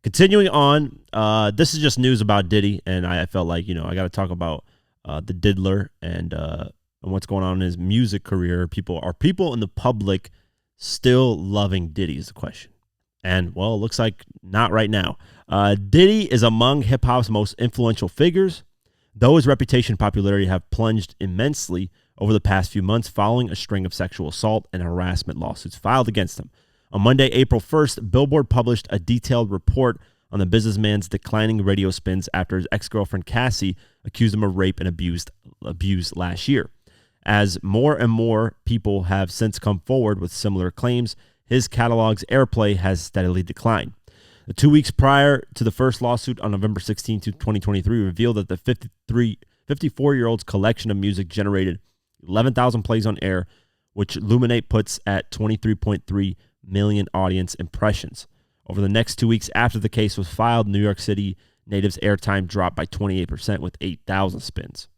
Continuing on, this is just news about Diddy, and I felt like, I got to talk about the Diddler and what's going on in his music career. Are people in the public still loving Diddy is the question. And, well, it looks like not right now. Diddy is among hip-hop's most influential figures, though his reputation and popularity have plunged immensely over the past few months following a string of sexual assault and harassment lawsuits filed against him. On Monday, April 1st, Billboard published a detailed report on the businessman's declining radio spins after his ex-girlfriend Cassie accused him of rape and abuse last year. As more and more people have since come forward with similar claims, his catalog's airplay has steadily declined. The 2 weeks prior to the first lawsuit on November 16, 2023, revealed that the 54-year-old's collection of music generated 11,000 plays on air, which Illuminate puts at 23.3 million audience impressions. Over the next 2 weeks after the case was filed, New York City native's airtime dropped by 28% with 8,000 spins.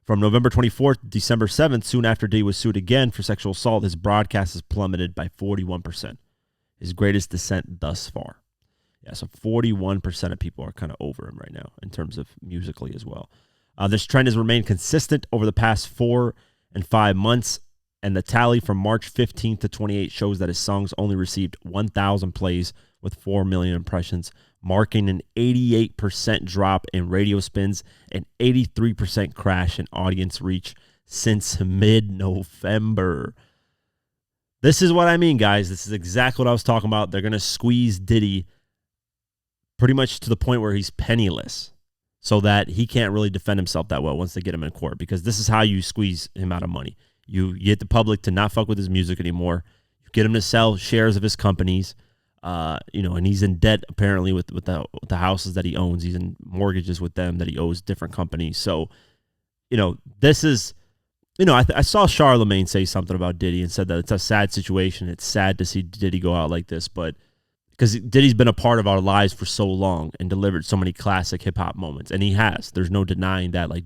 From November 24th to December 7th, soon after Diddy was sued again for sexual assault, his broadcast has plummeted by 41%. His greatest descent thus far. Yeah, so 41% of people are kind of over him right now in terms of musically as well. This trend has remained consistent over the past 4 and 5 months, and the tally from March 15th to 28th shows that his songs only received 1,000 plays with 4 million impressions, marking an 88% drop in radio spins and 83% crash in audience reach since mid-November. This is what I mean, guys. This is exactly what I was talking about. They're going to squeeze Diddy pretty much to the point where he's penniless so that he can't really defend himself that well once they get him in court, because this is how you squeeze him out of money. You get the public to not fuck with his music anymore. You get him to sell shares of his companies. And he's in debt apparently with the houses that he owns. He's in mortgages with them that he owes different companies. So, this is, I saw Charlemagne say something about Diddy and said that it's a sad situation. It's sad to see Diddy go out like this, but because Diddy's been a part of our lives for so long and delivered so many classic hip hop moments, and he has. There's no denying that. Like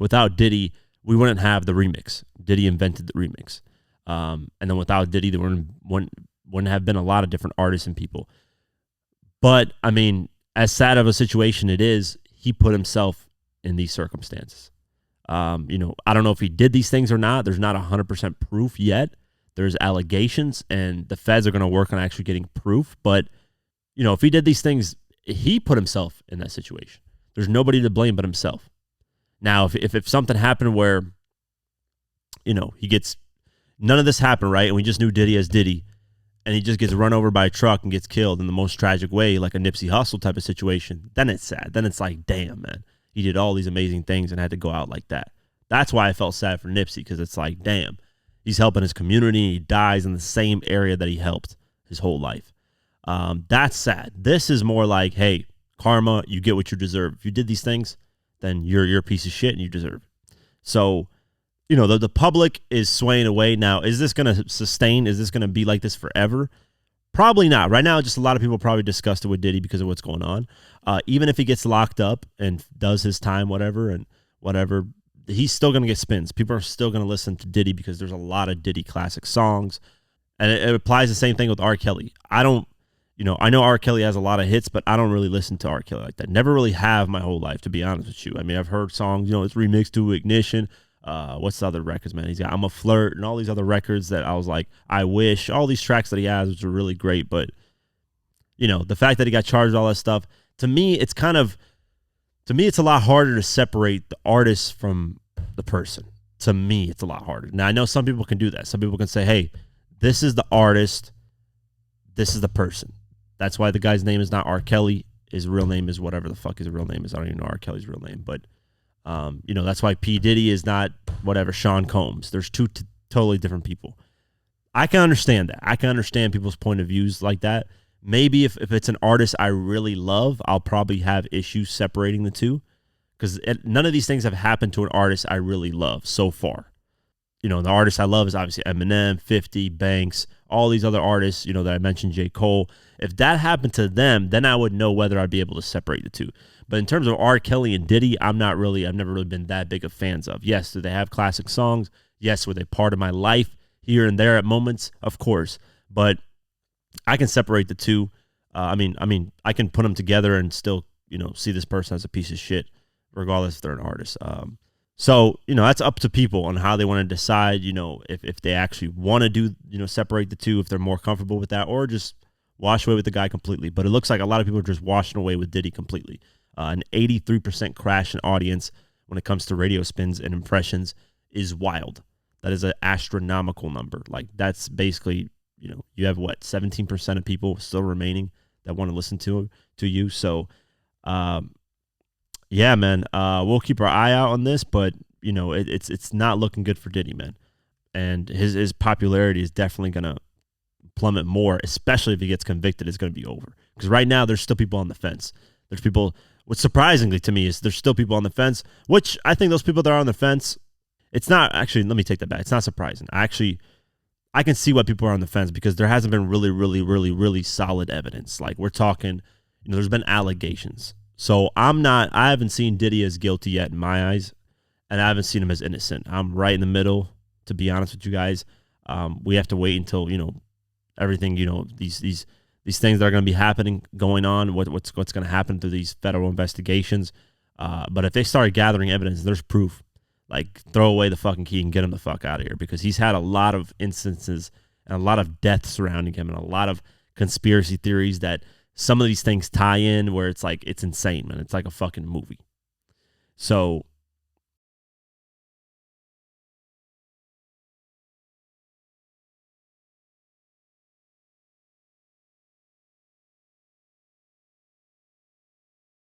without Diddy, we wouldn't have the remix. Diddy invented the remix, and then without Diddy, there wouldn't have been a lot of different artists and people. But, I mean, as sad of a situation it is, he put himself in these circumstances. I don't know if he did these things or not. There's not 100% proof yet. There's allegations, and the feds are going to work on actually getting proof. But, if he did these things, he put himself in that situation. There's nobody to blame but himself. Now, if something happened where, he gets, none of this happened, right? And we just knew Diddy as Diddy, and he just gets run over by a truck and gets killed in the most tragic way, like a Nipsey Hussle type of situation, then it's sad. Then it's like, damn, man, he did all these amazing things and had to go out like that. That's why I felt sad for Nipsey, because it's like, damn, he's helping his community, and he dies in the same area that he helped his whole life. That's sad. This is more like, hey, karma, you get what you deserve. If you did these things, then you're a piece of shit and you deserve it. So, the public is swaying away. Now, is this going to sustain? Is this going to be like this forever? Probably not. Right now, just a lot of people are probably disgusted with Diddy because of what's going on. Even if he gets locked up and does his time, whatever, he's still going to get spins. People are still going to listen to Diddy because there's a lot of Diddy classic songs. And it applies the same thing with R. Kelly. I know R. Kelly has a lot of hits, but I don't really listen to R. Kelly like that. Never really have my whole life, to be honest with you. I mean, I've heard songs, it's remixed to Ignition. What's the other records, man? He's got I'm a Flirt and all these other records that I was like, I wish. All these tracks that he has, which are really great. But, the fact that he got charged all that stuff, to me, it's a lot harder to separate the artist from the person. To me, it's a lot harder. Now, I know some people can do that. Some people can say, hey, this is the artist. This is the person. That's why the guy's name is not R. Kelly. His real name is whatever the fuck his real name is. I don't even know R. Kelly's real name. But, that's why P. Diddy is not whatever Sean Combs. There's two totally different people. I can understand that. I can understand people's point of views like that. Maybe if it's an artist I really love, I'll probably have issues separating the two, because none of these things have happened to an artist I really love so far. The artist I love is obviously Eminem, 50, Banks, all these other artists, that I mentioned, J. Cole. If that happened to them, then I would know whether I'd be able to separate the two. But in terms of R. Kelly and Diddy, I've never really been that big of fans of. Yes, do they have classic songs? Yes, were they part of my life here and there at moments? Of course. But I can separate the two. I can put them together and still, see this person as a piece of shit, regardless if they're an artist. So, that's up to people on how they want to decide, if they actually want to do, separate the two, if they're more comfortable with that, or just wash away with the guy completely. But it looks like a lot of people are just washing away with Diddy completely. An 83% crash in audience when it comes to radio spins and impressions is wild. That is an astronomical number. Like, that's basically, you have 17% of people still remaining that want to listen to you. So, yeah, man, we'll keep our eye out on this, but it's not looking good for Diddy, man. And his popularity is definitely gonna plummet more, especially if he gets convicted. It's gonna be over, because right now there's still people on the fence. There's people. What's surprisingly to me is there's still people on the fence, which I think those people that are on the fence, it's not actually. Let me take that back. It's not surprising. I can see why people are on the fence, because there hasn't been really, really, really, really solid evidence. Like, we're talking, there's been allegations. So I haven't seen Diddy as guilty yet in my eyes, and I haven't seen him as innocent. I'm right in the middle, to be honest with you guys. We have to wait until, everything, these things that are going to be happening, going on, what's going to happen through these federal investigations. But if they start gathering evidence, there's proof. Like, throw away the fucking key and get him the fuck out of here, because he's had a lot of instances and a lot of death surrounding him, and a lot of conspiracy theories that some of these things tie in, where it's like, it's insane, man. It's like a fucking movie. So